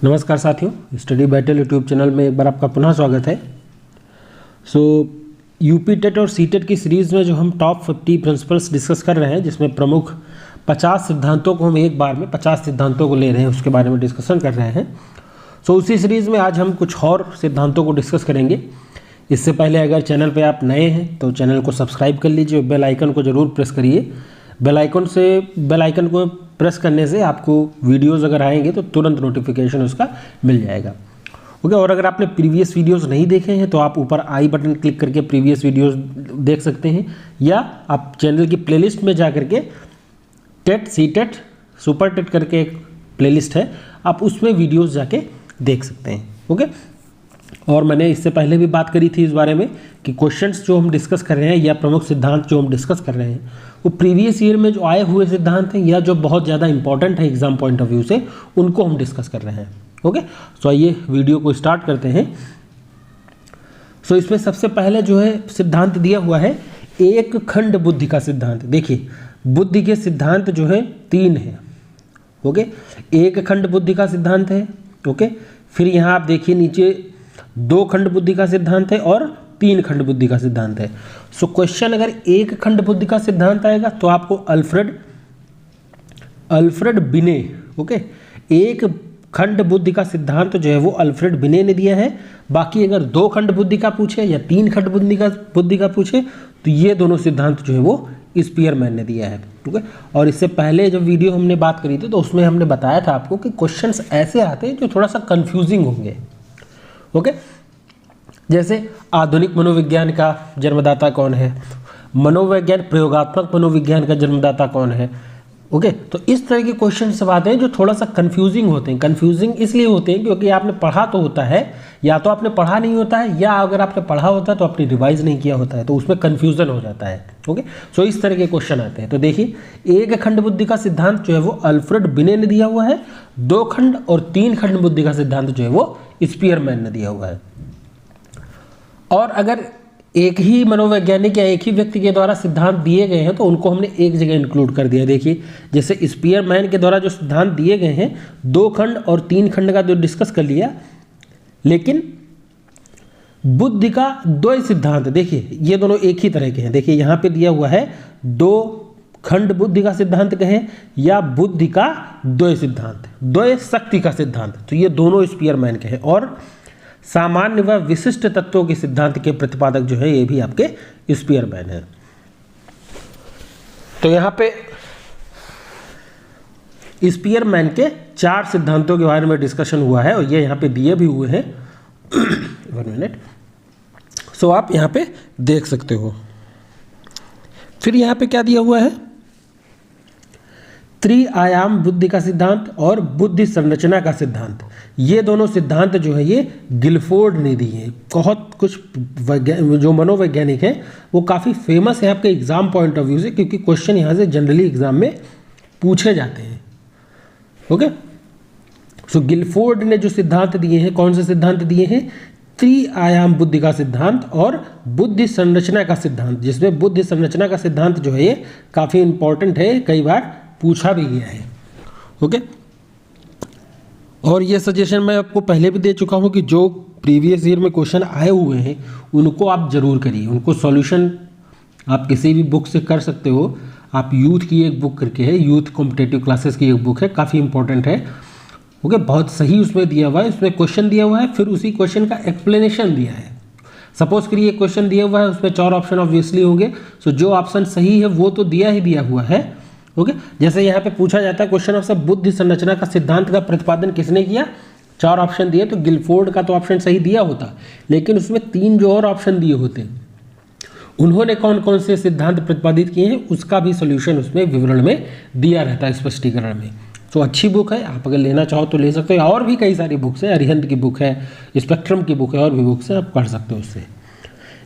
नमस्कार साथियों, study battle YouTube channel में एक बार आपका पुनः स्वागत है। यूपी टेट और सी टेट की सीरीज़ में जो हम टॉप 50 प्रिंसिपल्स डिस्कस कर रहे हैं, जिसमें प्रमुख 50 सिद्धांतों को हम एक बार में 50 सिद्धांतों को ले रहे हैं, उसके बारे में डिस्कशन कर रहे हैं। उसी सीरीज़ में आज हम कुछ और सिद्धांतों को डिस्कस करेंगे। इससे पहले अगर चैनल पर आप नए हैं तो चैनल को सब्सक्राइब कर लीजिए, बेल आइकन को ज़रूर प्रेस करिए। बेल आइकन को प्रेस करने से आपको वीडियोस अगर आएंगे तो तुरंत नोटिफिकेशन उसका मिल जाएगा। ओके, और अगर आपने प्रीवियस वीडियोस नहीं देखे हैं तो आप ऊपर आई बटन क्लिक करके प्रीवियस वीडियोस देख सकते हैं, या आप चैनल की प्लेलिस्ट में जा करके TET, C TET, super TET करके एक प्लेलिस्ट है, आप उसमें वीडियोस जाके देख सकते हैं। ओके, और मैंने इससे पहले भी बात करी थी इस बारे में कि क्वेश्चंस जो हम डिस्कस कर रहे हैं या प्रमुख सिद्धांत जो हम डिस्कस कर रहे हैं वो प्रीवियस ईयर में जो आए हुए सिद्धांत हैं या जो बहुत ज़्यादा इंपॉर्टेंट है एग्जाम पॉइंट ऑफ व्यू से, उनको हम डिस्कस कर रहे हैं। ओके, सो आइए वीडियो को स्टार्ट करते हैं। इसमें सबसे पहले जो है सिद्धांत दिया हुआ है एक खंड बुद्धि का सिद्धांत। देखिए, बुद्धि के सिद्धांत जो है 3 है। ओके, एक खंड बुद्धि का सिद्धांत है। ओके, फिर यहाँ आप देखिए नीचे 2 खंड बुद्धि का सिद्धांत है और 3 खंड बुद्धि का सिद्धांत है। क्वेश्चन अगर एक खंड बुद्धि का सिद्धांत आएगा तो आपको अल्फ्रेड बिने, ओके, एक खंड बुद्धि का सिद्धांत जो है वो अल्फ्रेड बिने ने दिया है। बाकी अगर 2 खंड बुद्धि का पूछे या 3 खंड बुद्धि का पूछे तो ये दोनों सिद्धांत जो है वो स्पीयरमैन ने दिया है। ठीक है, और इससे पहले जब वीडियो हमने बात करी थी तो उसमें हमने बताया था आपको कि क्वेश्चंस ऐसे आते हैं जो थोड़ा सा कंफ्यूजिंग होंगे। ओके, जैसे आधुनिक मनोविज्ञान का जन्मदाता कौन है, प्रयोगात्मक मनोविज्ञान का जन्मदाता कौन है। ओके, तो इस तरह के क्वेश्चन सब आते हैं जो थोड़ा सा कंफ्यूजिंग होते हैं। कंफ्यूजिंग इसलिए होते हैं क्योंकि आपने पढ़ा तो होता है, या तो आपने पढ़ा नहीं होता है, या अगर आपने पढ़ा होता है तो आपने रिवाइज नहीं किया होता है, तो उसमें कंफ्यूजन हो जाता है। ओके, सो इस तरह के क्वेश्चन आते हैं। तो देखिए, एक खंड बुद्धि का सिद्धांत जो है वो अल्फ्रेड बिने ने दिया हुआ है, 2 खंड और 3 खंड बुद्धि का सिद्धांत जो है वो स्पीयरमैन ने दिया हुआ है। और अगर एक ही मनोवैज्ञानिक या एक ही व्यक्ति के द्वारा सिद्धांत दिए गए हैं तो उनको हमने एक जगह इंक्लूड कर दिया। देखिए, जैसे स्पीयरमैन के द्वारा जो सिद्धांत दिए गए हैं 2 खंड और 3 खंड का जो डिस्कस कर लिया, लेकिन बुद्धि का 2 सिद्धांत, देखिए ये दोनों एक ही तरह के हैं। देखिए यहाँ पे दिया हुआ है 2 खंड बुद्धि का सिद्धांत कहें या बुद्धि का 2 सिद्धांत, 2 शक्ति का सिद्धांत, तो ये दोनों स्पीयरमैन के हैं। और सामान्य व विशिष्ट तत्वों के सिद्धांत के प्रतिपादक जो है ये भी आपके स्पीयरमैन है। तो यहाँ पे स्पीयरमैन के 4 सिद्धांतों के बारे में डिस्कशन हुआ है और ये यहाँ पे दिए भी हुए हैं। 1 मिनट, आप यहाँ पे देख सकते हो। फिर यहाँ पे क्या दिया हुआ है, त्रिआयाम बुद्धि का सिद्धांत और बुद्धि संरचना का सिद्धांत। ये दोनों सिद्धांत जो है ये गिलफोर्ड ने दिए हैं। बहुत कुछ जो मनोवैज्ञानिक हैं वो काफ़ी फेमस है आपके एग्जाम पॉइंट ऑफ व्यू से, क्योंकि क्वेश्चन यहाँ से जनरली एग्जाम में पूछे जाते हैं। ओके, गिलफोर्ड ने जो सिद्धांत दिए हैं, कौन से सिद्धांत दिए हैं, त्रिआयाम बुद्धि का सिद्धांत और बुद्धि संरचना का सिद्धांत, जिसमें बुद्धि संरचना का सिद्धांत जो है ये काफ़ी इंपॉर्टेंट है, कई बार पूछा भी गया है। ओके, और ये सजेशन मैं आपको पहले भी दे चुका हूँ कि जो प्रीवियस ईयर में क्वेश्चन आए हुए हैं उनको आप जरूर करिए, उनको सॉल्यूशन आप किसी भी बुक से कर सकते हो। आप यूथ की एक बुक करके है, यूथ कॉम्पिटेटिव क्लासेस की एक बुक है, काफ़ी इंपॉर्टेंट है। ओके, बहुत सही उसमें दिया हुआ है, उसमें क्वेश्चन दिया हुआ है, फिर उसी क्वेश्चन का एक्सप्लेनेशन दिया है। सपोज करिए क्वेश्चन दिया हुआ है, उसमें 4 ऑप्शन ऑब्वियसली होंगे, सो जो ऑप्शन सही है वो तो दिया ही दिया हुआ है। ओके, जैसे यहाँ पे पूछा जाता है क्वेश्चन ऑफ बुद्धि संरचना का सिद्धांत का प्रतिपादन किसने किया, 4 ऑप्शन दिए, तो गिलफोर्ड का तो ऑप्शन सही दिया होता, लेकिन उसमें 3 जो और ऑप्शन दिए होते, उन्होंने कौन कौन से सिद्धांत प्रतिपादित किए हैं उसका भी सोल्यूशन उसमें विवरण में दिया रहता है, स्पष्टीकरण में। तो अच्छी बुक है, आप अगर लेना चाहो तो ले सकते हो। और भी कई सारी बुक्स है, अरिहंत की बुक है, स्पेक्ट्रम की बुक है, और भी बुक्स है, आप पढ़ सकते हो उससे।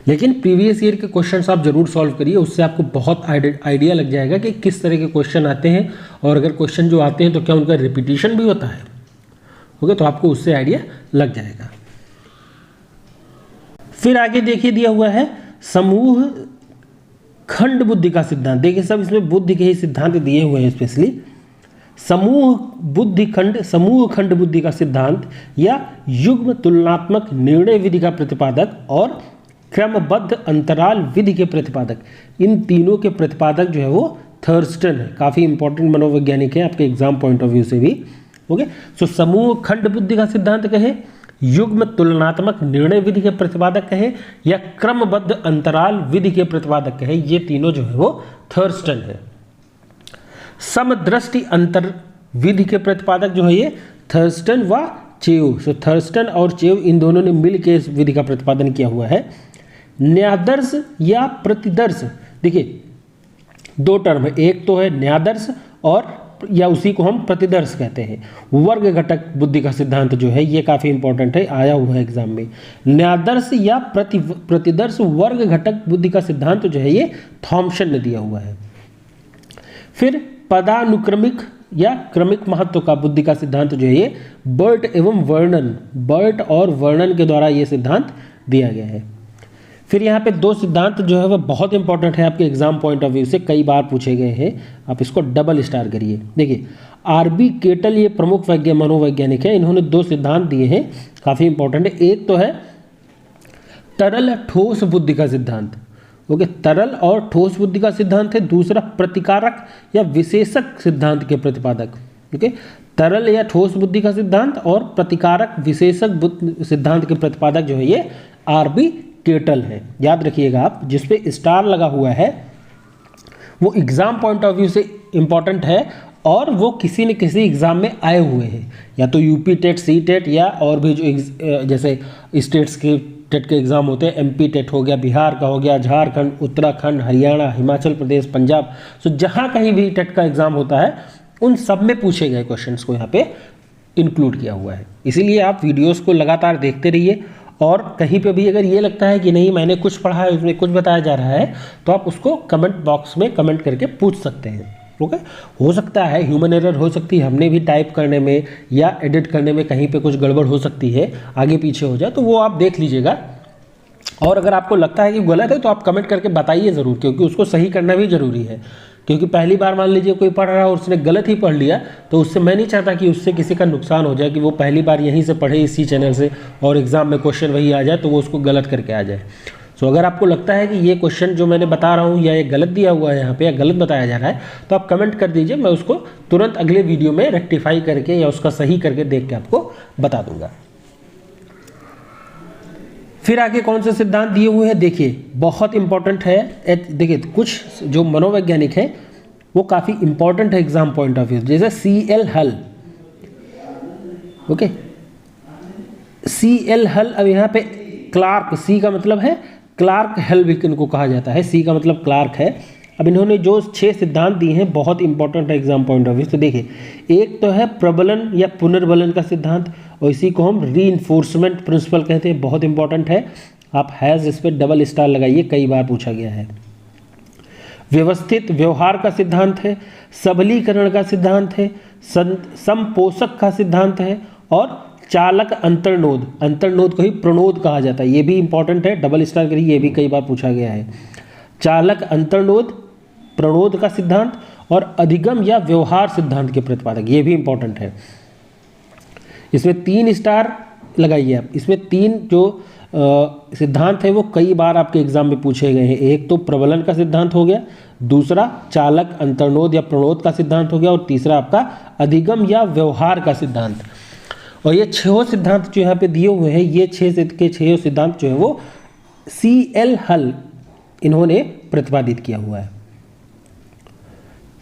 लेकिन प्रीवियस ईयर के क्वेश्चंस आप जरूर सॉल्व करिए, उससे आपको बहुत आइडिया लग जाएगा कि किस तरह के क्वेश्चन आते हैं, और अगर क्वेश्चन जो आते हैं तो क्या उनका रिपीटिशन भी होता है। ओके, तो आपको उससे आइडिया लग जाएगा। फिर आगे देखिए दिया हुआ है समूह खंड बुद्धि का सिद्धांत। देखिए सब इसमें बुद्धि के ही सिद्धांत दिए हुए हैं स्पेशली। समूह खंड बुद्धि का सिद्धांत या युग्म तुलनात्मक निर्णय विधि का प्रतिपादक और क्रमबद्ध अंतराल विधि के प्रतिपादक, इन तीनों के प्रतिपादक जो है वो थर्स्टन है। काफ़ी इंपॉर्टेंट मनोवैज्ञानिक है आपके एग्जाम पॉइंट ऑफ व्यू से भी। ओके, सो समूह खंड बुद्धि का सिद्धांत कहे, युग्म तुलनात्मक निर्णय विधि के प्रतिपादक कहे या क्रमबद्ध अंतराल विधि के प्रतिपादक कहे, ये तीनों जो है वो थर्स्टन है। समदृष्टि अंतर विधि के प्रतिपादक जो है ये थर्स्टन व चेव। सो थर्स्टन और चेव इन दोनों ने मिलकर इस विधि का प्रतिपादन किया हुआ है। न्यादर्श या प्रतिदर्श, देखिए दो टर्म है, एक तो है न्यादर्श और या उसी को हम प्रतिदर्श कहते हैं। वर्ग घटक बुद्धि का सिद्धांत जो है ये काफ़ी इंपॉर्टेंट है, आया हुआ है एग्जाम में। न्यादर्श या प्रतिदर्श वर्ग घटक बुद्धि का सिद्धांत जो है ये थॉम्सन ने दिया हुआ है। फिर पदानुक्रमिक या क्रमिक महत्व का बुद्धि का सिद्धांत जो है ये बर्ट एवं वर्णन, बर्ट और वर्णन के द्वारा ये सिद्धांत दिया गया है। फिर यहाँ पे दो सिद्धांत जो है वह बहुत इंपॉर्टेंट है आपके एग्जाम पॉइंट ऑफ व्यू से, कई बार पूछे गए हैं, आप इसको डबल स्टार करिए। देखिए आरबी केटल ये प्रमुख मनोवैज्ञानिक है, इन्होंने दो सिद्धांत दिए हैं काफ़ी इंपॉर्टेंट है। एक तो है तरल ठोस बुद्धि का सिद्धांत, ओके, तरल और ठोस बुद्धि का सिद्धांत है। दूसरा प्रतिकारक या विशेषक सिद्धांत के प्रतिपादक, ओके, तरल या ठोस बुद्धि का सिद्धांत और प्रतिकारक विशेषक सिद्धांत के प्रतिपादक जो है ये आरबी केटल है। याद रखिएगा आप, जिस पे स्टार लगा हुआ है वो एग्जाम पॉइंट ऑफ व्यू से इंपॉर्टेंट है और वो किसी न किसी एग्जाम में आए हुए हैं, या तो यूपी टेट, सी टेट या और भी जो जैसे स्टेट्स के टेट के एग्जाम होते हैं, एमपी टेट हो गया, बिहार का हो गया, झारखंड, उत्तराखंड, हरियाणा, हिमाचल प्रदेश, पंजाब, सो जहाँ कहीं भी टेट का एग्जाम होता है उन सब में पूछे गए क्वेश्चंस को यहाँ पे इंक्लूड किया हुआ है। इसीलिए आप वीडियोस को लगातार देखते रहिए और कहीं पे भी अगर ये लगता है कि नहीं मैंने कुछ पढ़ा है उसमें कुछ बताया जा रहा है तो आप उसको कमेंट बॉक्स में कमेंट करके पूछ सकते हैं। ओके, हो सकता है ह्यूमन एरर हो सकती है, हमने भी टाइप करने में या एडिट करने में कहीं पे कुछ गड़बड़ हो सकती है, आगे पीछे हो जाए, तो वो आप देख लीजिएगा। और अगर आपको लगता है कि गलत है तो आप कमेंट करके बताइए ज़रूर, क्योंकि उसको सही करना भी ज़रूरी है। क्योंकि पहली बार मान लीजिए कोई पढ़ रहा है और उसने गलत ही पढ़ लिया तो उससे मैं नहीं चाहता कि उससे किसी का नुकसान हो जाए कि वो पहली बार यहीं से पढ़े इसी चैनल से और एग्ज़ाम में क्वेश्चन वही आ जाए तो वो उसको गलत करके आ जाए। सो अगर आपको लगता है कि ये क्वेश्चन जो मैंने बता रहा हूँ या ये गलत दिया हुआ है यहाँ पे या गलत बताया जा रहा है तो आप कमेंट कर दीजिए, मैं उसको तुरंत अगले वीडियो में रेक्टिफाई करके या उसका सही करके देख के आपको बता दूंगा। फिर आगे कौन से सिद्धांत दिए हुए हैं, देखिए बहुत इंपॉर्टेंट है। देखिए कुछ जो मनोवैज्ञानिक है वो काफ़ी इंपॉर्टेंट है एग्जाम पॉइंट ऑफ व्यू, जैसे CL हल, ओके, CL हल। अब यहाँ पे क्लार्क, C का मतलब है क्लार्क हल भी इनको कहा जाता है, C का मतलब क्लार्क है। अब इन्होंने जो 6 सिद्धांत दिए हैं बहुत इंपॉर्टेंट है एग्जाम पॉइंट ऑफ व्यू। तो देखिए एक तो है प्रबलन या पुनर्बलन का सिद्धांत और इसी को हम रीइंफोर्समेंट प्रिंसिपल कहते हैं, बहुत इंपॉर्टेंट है। आप हैज़ इस पर डबल स्टार लगाइए, कई बार पूछा गया है। व्यवस्थित व्यवहार का सिद्धांत है, सबलीकरण का सिद्धांत है, समपोषक का सिद्धांत है और चालक अंतर्नोद, अंतर्नोद को ही प्रणोद कहा जाता है, ये भी इंपॉर्टेंट है, डबल स्टार करिए, ये भी कई बार पूछा गया है। चालक अंतर्नोद, प्रणोद का सिद्धांत और अधिगम या व्यवहार सिद्धांत के प्रतिपादक, ये भी इंपॉर्टेंट है। इसमें 3 स्टार लगाइए आप। इसमें 3 जो सिद्धांत है वो कई बार आपके एग्जाम में पूछे गए हैं। एक तो प्रबलन का सिद्धांत हो गया, दूसरा चालक अंतर्नोद या प्रणोद का सिद्धांत हो गया और तीसरा आपका अधिगम या व्यवहार का सिद्धांत। और ये 6 सिद्धांत जो यहाँ पे दिए हुए हैं, ये 6 सिद्धांत जो है वो CL हल इन्होंने प्रतिपादित किया हुआ है।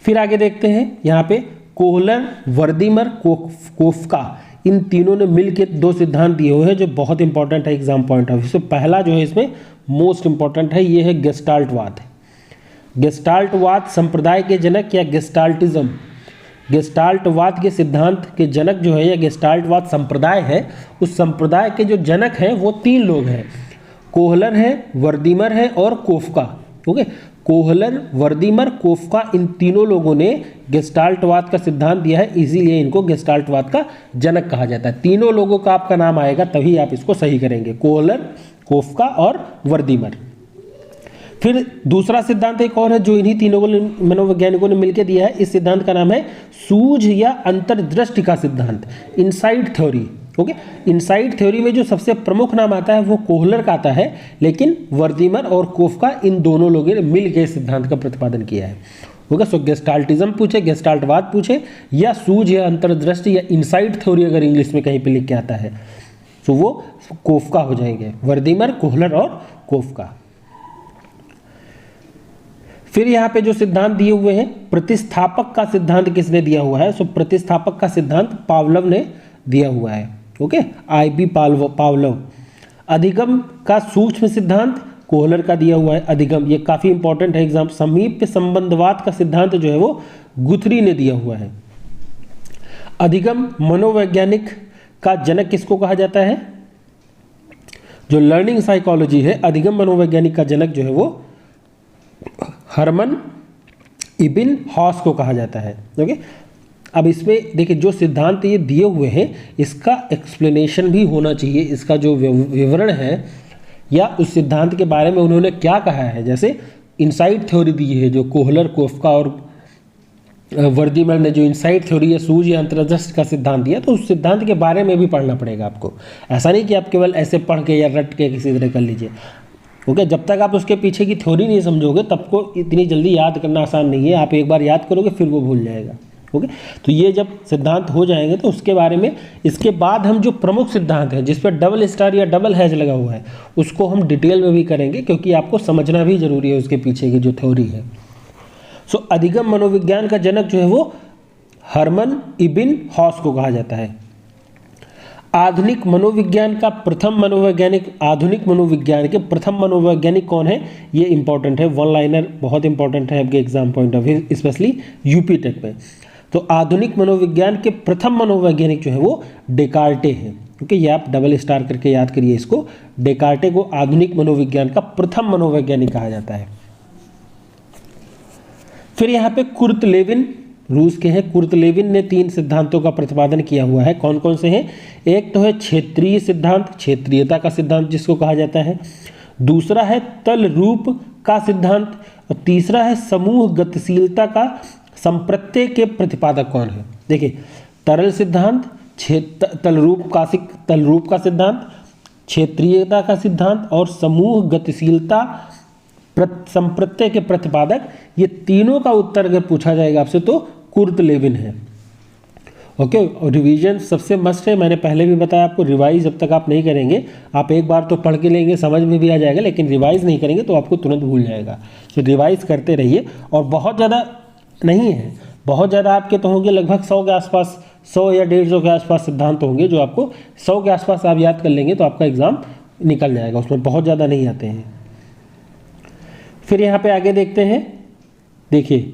फिर आगे देखते हैं यहाँ पे कोहलर, वर्दीमर, कोफ्का, इन तीनों ने मिलकर 2 सिद्धांत दिए हुए हैं जो बहुत इंपॉर्टेंट है एग्जाम पॉइंट ऑफ व्यू से। पहला जो है इसमें मोस्ट इंपॉर्टेंट है, ये है गेस्टाल्टवाद। गेस्टाल्टवाद संप्रदाय के जनक या गेस्टाल्टिज्म, गेस्टाल्टवाद के सिद्धांत के जनक जो है या गेस्टाल्टवाद संप्रदाय है, उस संप्रदाय के जो जनक हैं वो 3 लोग हैं, कोहलर है, वर्दीमर है और कोफ्का। ओके, कोहलर, वर्दीमर, कोफ्का, इन तीनों लोगों ने गेस्टाल्टवाद का सिद्धांत दिया है, इसीलिए इनको गेस्टाल्टवाद का जनक कहा जाता है। तीनों लोगों का आपका नाम आएगा तभी आप इसको सही करेंगे, कोहलर, कोफ्का और वर्दीमर। फिर दूसरा सिद्धांत एक और है जो इन्हीं तीनों को मनोवैज्ञानिकों ने मिलकर दिया है। इस सिद्धांत का नाम है सूझ या अंतर्दृष्टि का सिद्धांत, insight theory. Okay, insight theory में जो सबसे प्रमुख नाम आता है वो कोहलर का आता है, लेकिन वर्दीमर और कोफका इन दोनों लोगों ने मिलकर इस सिद्धांत का प्रतिपादन किया है। ओके, सो गेस्टाल्टिज्म पूछे, गेस्टाल्टवाद पूछे, या सूझ या अंतर्दृष्टि या इनसाइट थ्योरी अगर इंग्लिश में कहीं पे लिख के आता है तो वो कोफका हो जाएंगे, वर्दीमर, कोहलर और कोफका। फिर यहाँ पे जो सिद्धांत दिए हुए हैं, प्रतिस्थापक का सिद्धांत किसने दिया हुआ है? सो प्रतिस्थापक का सिद्धांत पावलव ने दिया हुआ है। Okay, IB पावलव। अधिगम का सूक्ष्म सिद्धांत कोहलर का दिया हुआ है। अधिगम ये काफी इंपॉर्टेंट है एग्जाम। समीप्य संबंधवाद का सिद्धांत जो है वो गुथरी ने दिया हुआ है। अधिगम मनोवैज्ञानिक का जनक किसको कहा जाता है? जो लर्निंग साइकोलॉजी है, अधिगम मनोवैज्ञानिक का जनक जो है वो हरमन इबिन हॉस को कहा जाता है। ओके, अब इसमें देखिए जो सिद्धांत ये दिए हुए हैं इसका एक्सप्लेनेशन भी होना चाहिए, इसका जो विवरण है या उस सिद्धांत के बारे में उन्होंने क्या कहा है। जैसे इनसाइट थ्योरी दी है जो कोहलर, कोफका और वर्दीमर ने जो इनसाइट थ्योरी या सूझ या अंतर्दृष्टि का सिद्धांत दिया, तो उस सिद्धांत के बारे में भी पढ़ना पड़ेगा आपको। ऐसा नहीं कि आप केवल ऐसे पढ़ के या रट के किसी तरह कर लीजिए। ओके, जब तक आप उसके पीछे की थ्योरी नहीं समझोगे तब को इतनी जल्दी याद करना आसान नहीं है। आप एक बार याद करोगे फिर वो भूल जाएगा। ओके, तो ये जब सिद्धांत हो जाएंगे तो उसके बारे में, इसके बाद हम जो प्रमुख सिद्धांत है जिस पर डबल स्टार या डबल हैज लगा हुआ है उसको हम डिटेल में भी करेंगे, क्योंकि आपको समझना भी जरूरी है उसके पीछे की जो थ्योरी है। सो अधिगम मनोविज्ञान का जनक जो है वो हरमन इबिन हॉस को कहा जाता है। आधुनिक मनोविज्ञान का प्रथम मनोवैज्ञानिक, आधुनिक मनोविज्ञान के प्रथम मनोवैज्ञानिक कौन है? ये इंपॉर्टेंट है, वन लाइनर बहुत इंपॉर्टेंट है आपके exam point of view, specially UP TET में। तो आधुनिक मनोविज्ञान के प्रथम मनोवैज्ञानिक जो है वो डेकार्टे हैं। क्योंकि ये आप डबल स्टार करके याद करिए इसको। डेकार्टे को आधुनिक मनोविज्ञान का प्रथम मनोवैज्ञानिक कहा जाता है। फिर यहाँ पे कुर्ट लेविन, रूस के हैं। कुर्ट लेविन ने 3 सिद्धांतों का प्रतिपादन किया हुआ है। कौन कौन से हैं? एक तो है क्षेत्रीय सिद्धांत, क्षेत्रीयता का सिद्धांत जिसको कहा जाता है। दूसरा है तल रूप का सिद्धांत और तीसरा है समूह गतिशीलता का संप्रत्यय के प्रतिपादक कौन है? देखिए, तरल सिद्धांत, तलरूप का सिद्धांत, क्षेत्रीयता का सिद्धांत और समूह गतिशीलता संप्रत्यय के प्रतिपादक, ये तीनों का उत्तर अगर पूछा जाएगा आपसे तो कुर्ट लेविन है। ओके, और रिवीजन सबसे मस्ट है। मैंने पहले भी बताया आपको, रिवाइज जब तक आप नहीं करेंगे, आप एक बार तो पढ़ के लेंगे, समझ में भी आ जाएगा, लेकिन रिवाइज नहीं करेंगे तो आपको तुरंत भूल जाएगा। तो रिवाइज करते रहिए। और बहुत ज़्यादा नहीं है, बहुत ज़्यादा आपके तो होंगे, लगभग 100 के आसपास, 100 या 150 के आसपास सिद्धांत होंगे जो आपको 100 के आसपास आप याद कर लेंगे तो आपका एग्ज़ाम निकल जाएगा। उसमें बहुत ज़्यादा नहीं आते हैं। फिर यहाँ पे आगे देखते हैं। देखिए,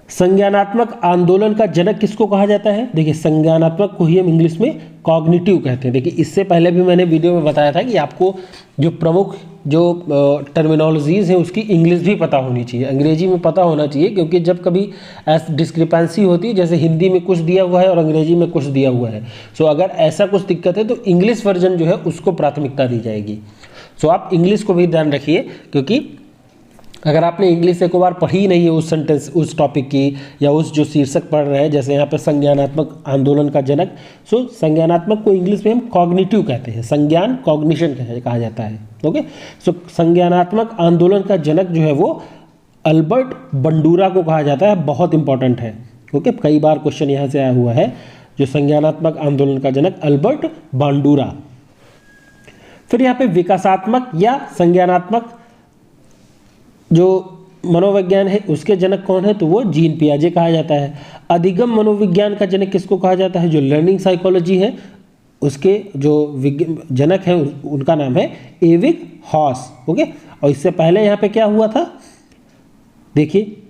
संज्ञानात्मक आंदोलन का जनक किसको कहा जाता है? देखिए, संज्ञानात्मक को ही हम इंग्लिश में कॉग्निटिव कहते हैं। देखिए, इससे पहले भी मैंने वीडियो में बताया था कि आपको जो प्रमुख जो टर्मिनोलॉजीज़ हैं उसकी इंग्लिश भी पता होनी चाहिए, अंग्रेजी में पता होना चाहिए, क्योंकि जब कभी डिस्क्रिपेंसी होती है, जैसे हिंदी में कुछ दिया हुआ है और अंग्रेजी में कुछ दिया हुआ है, सो अगर ऐसा कुछ दिक्कत है तो इंग्लिश वर्जन जो है उसको प्राथमिकता दी जाएगी। सो आप इंग्लिश को भी ध्यान रखिए, क्योंकि अगर आपने इंग्लिश एक बार पढ़ी नहीं है उस सेंटेंस, उस टॉपिक की, या उस जो शीर्षक पढ़ रहे हैं, जैसे यहाँ पे संज्ञानात्मक आंदोलन का जनक, सो संज्ञानात्मक को इंग्लिश में हम कॉग्निटिव कहते हैं, संज्ञान कॉग्निशन कहा जाता है। ओके, सो संज्ञानात्मक आंदोलन का जनक जो है वो अल्बर्ट बंडूरा को कहा जाता है। बहुत इंपॉर्टेंट है। ओके, कई बार क्वेश्चन यहाँ से आया हुआ है। जो संज्ञानात्मक आंदोलन का जनक अल्बर्ट बांडूरा। फिर यहाँ पे विकासात्मक या संज्ञानात्मक जो मनोविज्ञान है उसके जनक कौन है? तो वो जीन पियाजे कहा जाता है। अधिगम मनोविज्ञान का जनक किसको कहा जाता है? जो लर्निंग साइकोलॉजी है उसके जो जनक है उनका नाम है एविग हॉस। ओके, और इससे पहले यहाँ पे क्या हुआ था? देखिए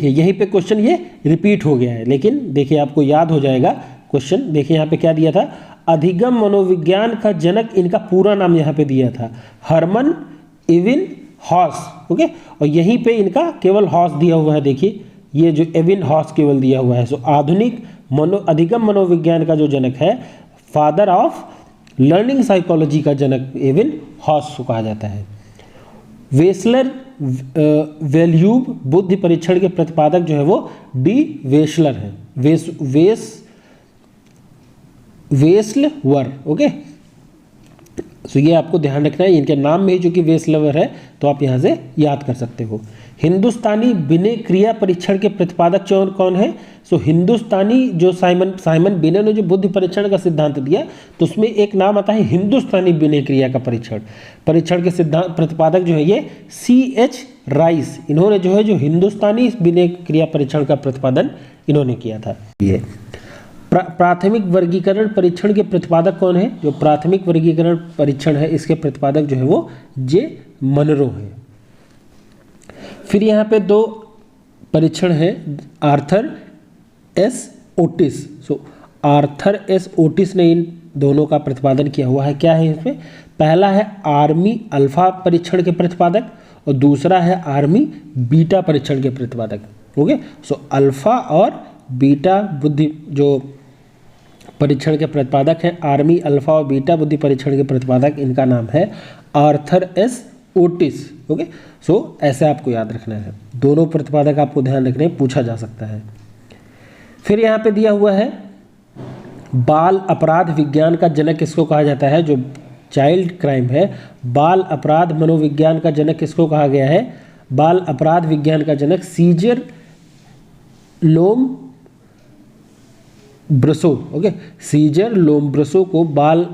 यहीं पे क्वेश्चन ये रिपीट हो गया है, लेकिन देखिए आपको याद हो जाएगा क्वेश्चन। देखिए यहाँ पे क्या दिया था? अधिगम मनोविज्ञान का जनक, इनका पूरा नाम यहाँ पे दिया था हरमन इविन हॉस। ओके, और यहीं पे इनका केवल हॉस दिया हुआ है। देखिए ये जो एविन हॉस केवल दिया हुआ है। सो आधुनिक अधिगम मनोविज्ञान का जो जनक है, फादर ऑफ लर्निंग साइकोलॉजी का जनक एविन हॉस को कहा जाता है। वेसलर वेल्यूब बुद्धि परीक्षण के प्रतिपादक जो है वो डी वेसलर है, वेसलवर। ओके, सो ये आपको ध्यान रखना है, इनके नाम में ही जो कि वेसलवर है तो आप यहाँ से याद कर सकते हो। हिंदुस्तानी बिने क्रिया परीक्षण के प्रतिपादक कौन है? सो हिंदुस्तानी जो साइमन बिने ने जो बुद्धि परीक्षण का सिद्धांत दिया तो उसमें एक नाम आता है हिंदुस्तानी बिने क्रिया का परीक्षण के सिद्धांत प्रतिपादक जो है ये C.H. राइस। इन्होंने जो है जो हिंदुस्तानी बिने क्रिया परीक्षण का प्रतिपादन इन्होंने किया था। ये प्राथमिक वर्गीकरण परीक्षण के प्रतिपादक कौन है? जो प्राथमिक वर्गीकरण परीक्षण है इसके प्रतिपादक जो है वो जे मनरो है। फिर यहाँ पे दो परीक्षण है, आर्थर एस ओटिस। सो आर्थर एस ओटिस ने इन दोनों का प्रतिपादन किया हुआ है। क्या है इसमें? पहला है आर्मी अल्फा परीक्षण के प्रतिपादक और दूसरा है आर्मी बीटा परीक्षण के प्रतिपादक। ओके, सो अल्फा और बीटा बुद्धि जो परीक्षण के प्रतिपादक हैं, आर्मी अल्फा और बीटा बुद्धि परीक्षण के प्रतिपादक, इनका नाम है आर्थर एस ओटिस। ओके, सो ऐसे आपको याद रखना है, दोनों प्रतिपादक आपको ध्यान रखने, पूछा जा सकता है। फिर यहाँ पे दिया हुआ है बाल अपराध विज्ञान का जनक किसको कहा जाता है? जो चाइल्ड क्राइम है, बाल अपराध मनोविज्ञान का जनक किसको कहा गया है? बाल अपराध विज्ञान का जनक सीजर लोम्ब्रसो। ओके, सीजर लोम्ब्रसो को बाल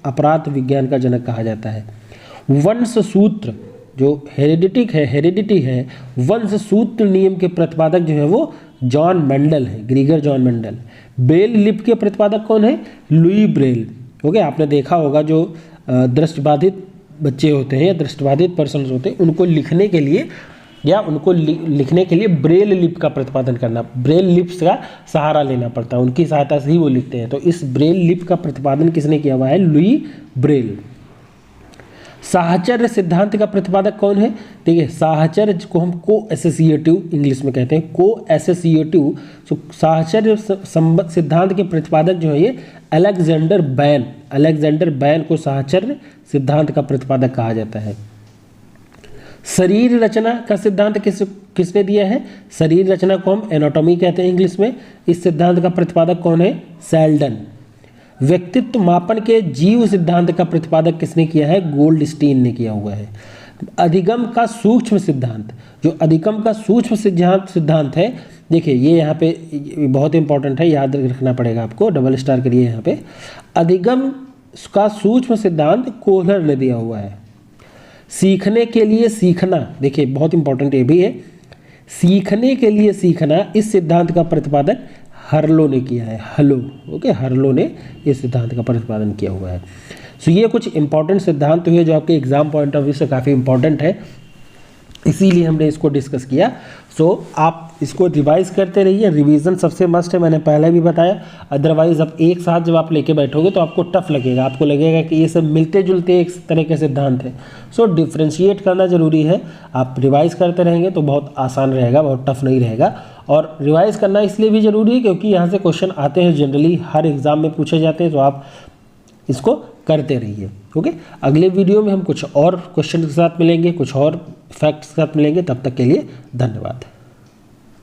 अपराध विज्ञान का जनक कहा जाता है। वंश सूत्र जो हेरिडिटी है, वंश सूत्र नियम के प्रतिपादक जो है वो जॉन मेंडल है, ग्रीगर जॉन मेंडल। ब्रेल लिपि के प्रतिपादक कौन है? Louis Braille. ओके, आपने देखा होगा जो दृष्टिबाधित बच्चे होते हैं या दृष्टिबाधित पर्सन्स होते हैं उनको लिखने के लिए ब्रेल लिपि का प्रतिपादन करना, ब्रेल लिप्स का सहारा लेना पड़ता है, उनकी सहायता से ही वो लिखते हैं। तो इस ब्रेल लिपि का प्रतिपादन किसने किया हुआ है? Louis Braille. साहचर्य सिद्धांत का प्रतिपादक कौन है? देखिए, साहचर्य को हम को एसोसिएटिव इंग्लिश में कहते हैं, को एसोसिएटिव। तो साहचर्य सिद्धांत के प्रतिपादक जो है ये अलेक्जेंडर बैन को साहचर्य सिद्धांत का प्रतिपादक कहा जाता है। शरीर रचना का सिद्धांत किसने दिया है? शरीर रचना को हम एनाटॉमी कहते हैं इंग्लिश में। इस सिद्धांत का प्रतिपादक कौन है? सेल्डन। व्यक्तित्व मापन के जीव सिद्धांत का प्रतिपादक किसने किया है? गोल्डस्टीन ने किया हुआ है। अधिगम का सूक्ष्म सिद्धांत, जो अधिगम का सूक्ष्म सिद्धांत है, देखिए ये यहाँ पे बहुत इंपॉर्टेंट है, याद रखना पड़ेगा आपको, डबल स्टार करिए यहाँ पे। अधिगम का सूक्ष्म सिद्धांत कोहलर ने दिया हुआ है। सीखने के लिए सीखना, देखिए बहुत इंपॉर्टेंट ये भी है, सीखने के लिए सीखना, इस सिद्धांत का प्रतिपादक हर्लो ने किया है, हर्लो ने इस सिद्धांत का प्रतिपादन किया हुआ है। सो ये कुछ इंपॉर्टेंट सिद्धांत हुए जो आपके एग्जाम पॉइंट ऑफ व्यू से काफ़ी इंपॉर्टेंट है, इसीलिए हमने इसको डिस्कस किया। सो आप इसको रिवाइज करते रहिए, रिवीजन सबसे मस्ट है, मैंने पहले भी बताया। अदरवाइज अब एक साथ जब आप लेके बैठोगे तो आपको टफ लगेगा, आपको लगेगा कि ये सब मिलते जुलते एक तरह के सिद्धांत हैं। सो डिफ्रेंशिएट करना ज़रूरी है, आप रिवाइज करते रहेंगे तो बहुत आसान रहेगा, बहुत टफ नहीं रहेगा। और रिवाइज करना इसलिए भी ज़रूरी है क्योंकि यहाँ से क्वेश्चन आते हैं, जनरली हर एग्ज़ाम में पूछे जाते हैं, तो आप इसको करते रहिए। ओके, अगले वीडियो में हम कुछ और क्वेश्चन के साथ मिलेंगे, कुछ और फैक्ट्स के साथ मिलेंगे। तब तक के लिए धन्यवाद।